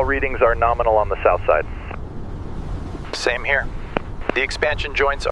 All readings are nominal on the south side. Same here. The expansion joints are...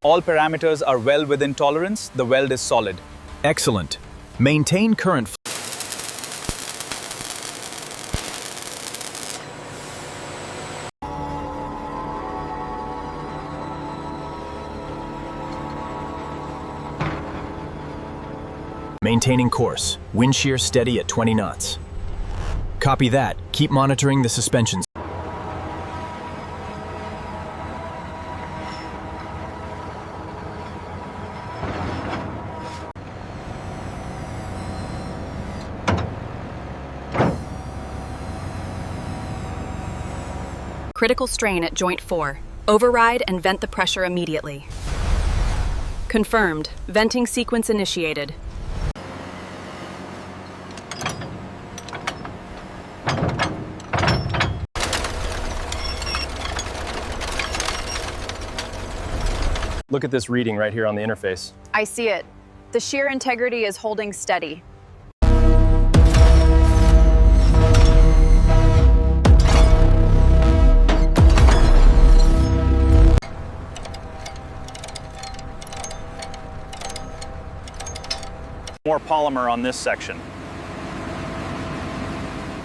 All parameters are well within tolerance. The weld is solid. Excellent. Maintain current flow. Maintaining course. Wind shear steady at 20 knots. Copy that. Keep monitoring the suspensions. Critical strain at joint 4. Override and vent the pressure immediately. Confirmed. Venting sequence initiated. Look at this reading right here on the interface. I see it. The shear integrity is holding steady. More polymer on this section.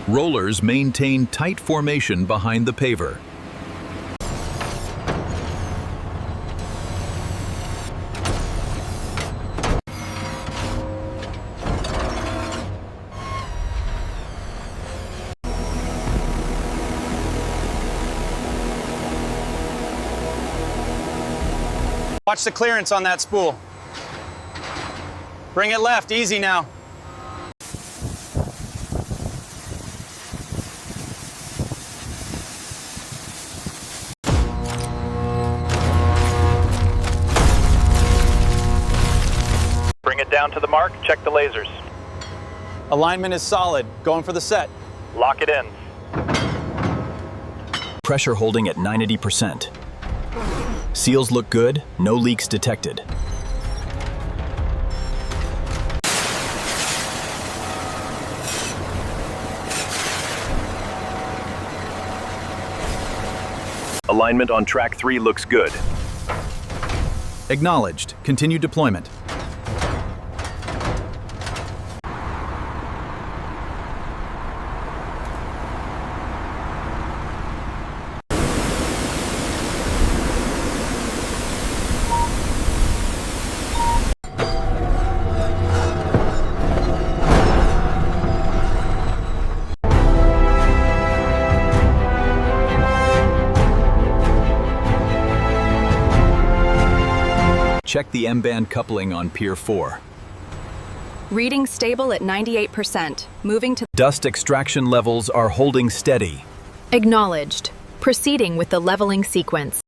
Rollers maintain tight formation behind the paver. Watch the clearance on that spool. Bring it left, easy now. Bring it down to the mark, check the lasers. Alignment is solid, going for the set. Lock it in. Pressure holding at 90%. Seals look good, no leaks detected. Alignment on track 3 looks good. Acknowledged. Continue deployment. Check the M-band coupling on Pier 4. Reading stable at 98%. Moving to... Dust extraction levels are holding steady. Acknowledged. Proceeding with the leveling sequence.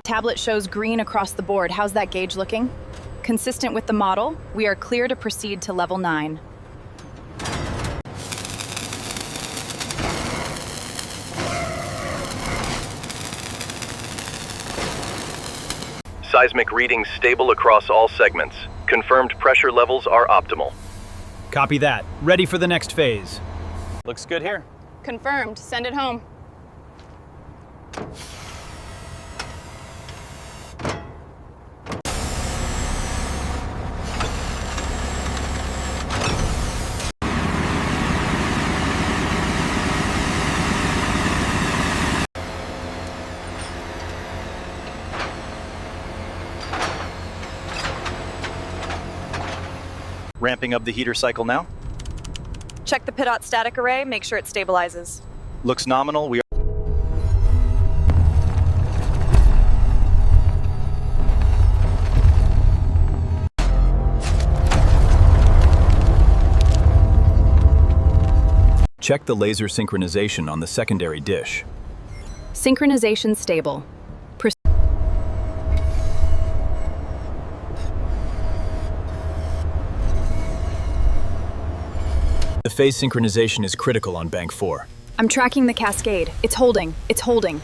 Tablet shows green across the board. How's that gauge looking? Consistent with the model, we are clear to proceed to level 9. Seismic readings stable across all segments. Confirmed pressure levels are optimal. Copy that. Ready for the next phase. Looks good here. Confirmed. Send it home. Ramping up the heater cycle now. Check the pitot static array, make sure it stabilizes. Looks nominal. We are Check the laser synchronization on the secondary dish. Synchronization stable. The phase synchronization is critical on Bank 4. I'm tracking the cascade. It's holding. It's holding.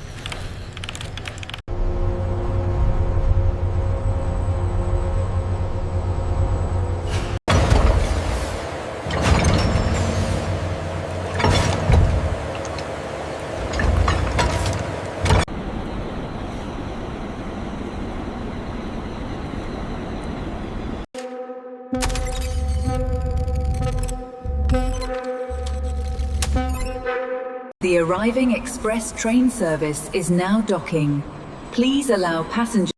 The arriving express train service is now docking. Please allow passengers.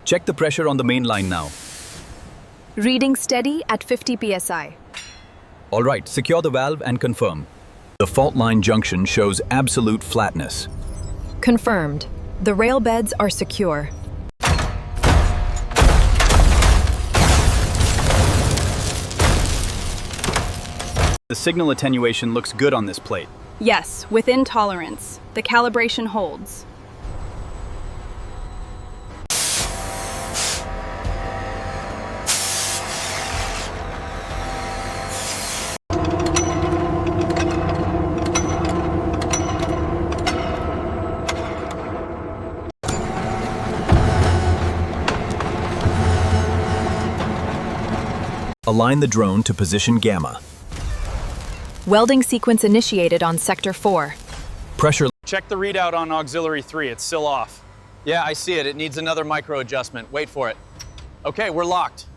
Check the pressure on the main line now. Reading steady at 50 psi. All right, secure the valve and confirm. The fault line junction shows absolute flatness. Confirmed. The rail beds are secure. The signal attenuation looks good on this plate. Yes, within tolerance. The calibration holds. Align the drone to position Gamma. Welding sequence initiated on Sector 4. Pressure. Check the readout on auxiliary 3. It's still off. Yeah, I see it. It needs another micro adjustment. Wait for it. Okay, we're locked.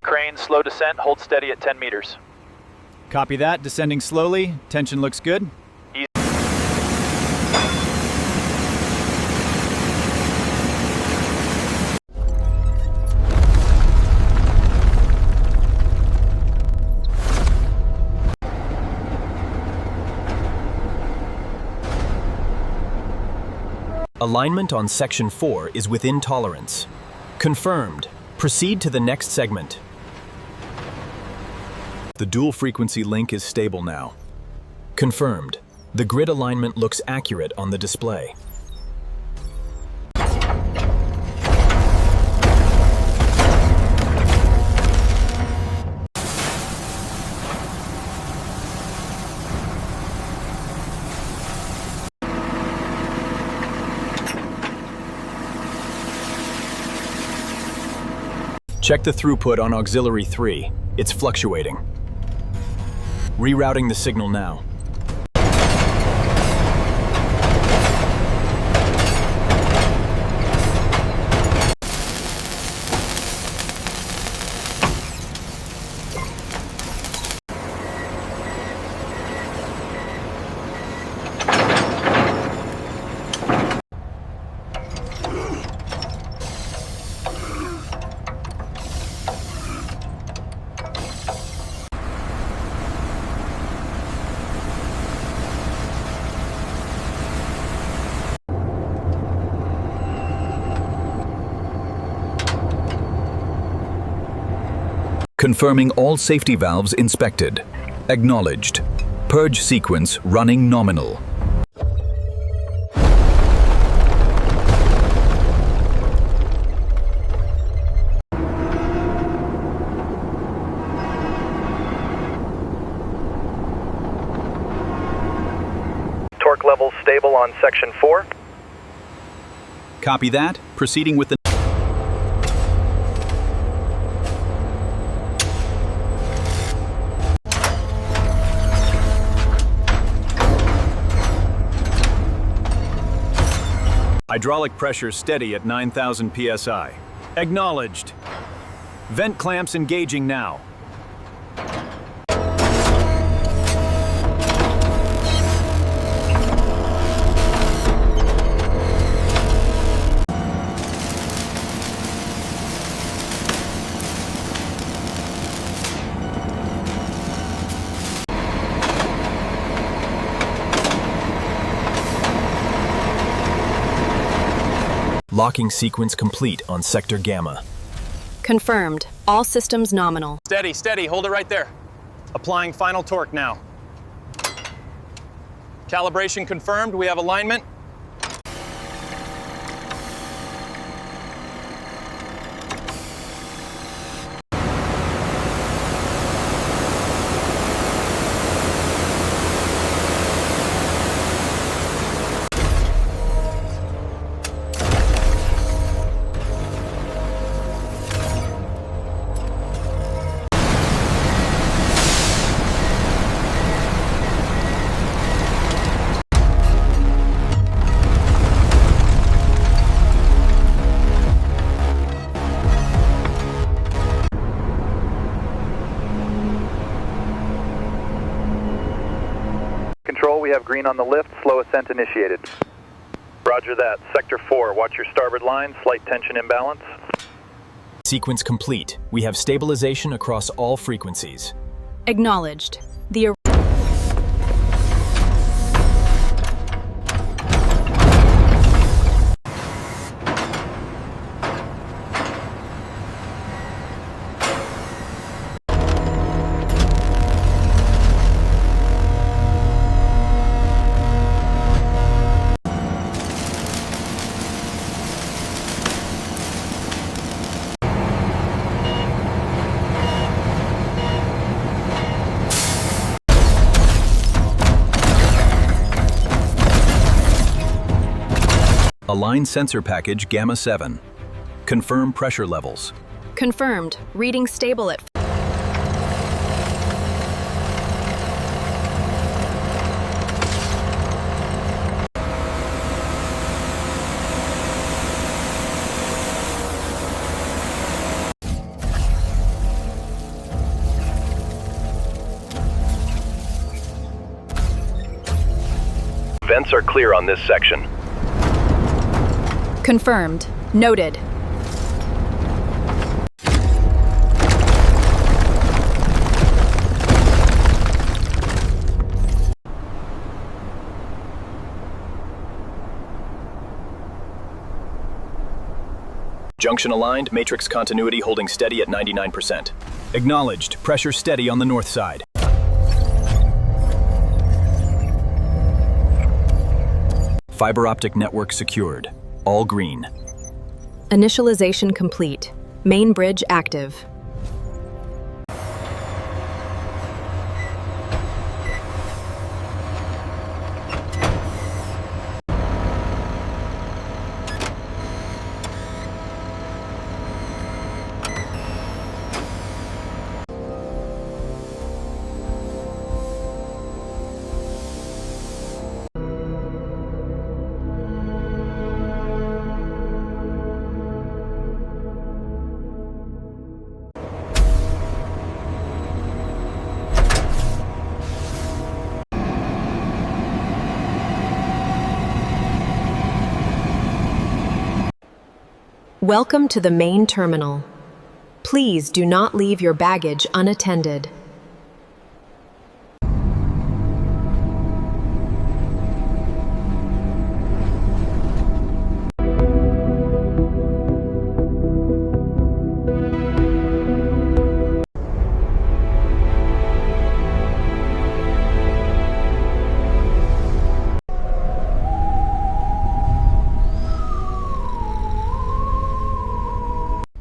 Crane, slow descent, hold steady at 10 meters. Copy that. Descending slowly. Tension looks good. Alignment on Section 4 is within tolerance. Confirmed. Proceed to the next segment. The dual frequency link is stable now. Confirmed. The grid alignment looks accurate on the display. Check the throughput on auxiliary 3. It's fluctuating. Rerouting the signal now. Confirming all safety valves inspected. Acknowledged. Purge sequence running nominal. Torque levels stable on section 4. Copy that. Proceeding with the... Hydraulic pressure steady at 9,000 psi. Acknowledged. Vent clamps engaging now. Locking sequence complete on Sector Gamma. Confirmed. All systems nominal. Steady, steady. Hold it right there. Applying final torque now. Calibration confirmed. We have alignment. Control, we have green on the lift, slow ascent initiated. Roger that. Sector 4, watch your starboard line, slight tension imbalance. Sequence complete. We have stabilization across all frequencies. Acknowledged. The Align sensor package Gamma 7. Confirm pressure levels. confirmed. Reading stable at Vents are clear on this section. confirmed. Noted. Junction aligned, matrix continuity holding steady at 99%. Acknowledged. Pressure steady on the north side. Fiber optic network secured. All green. Initialization complete. Main bridge active. Welcome to the main terminal. Please do not leave your baggage unattended.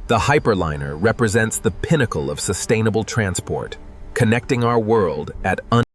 The Hyperliner represents the pinnacle of sustainable transport, connecting our world at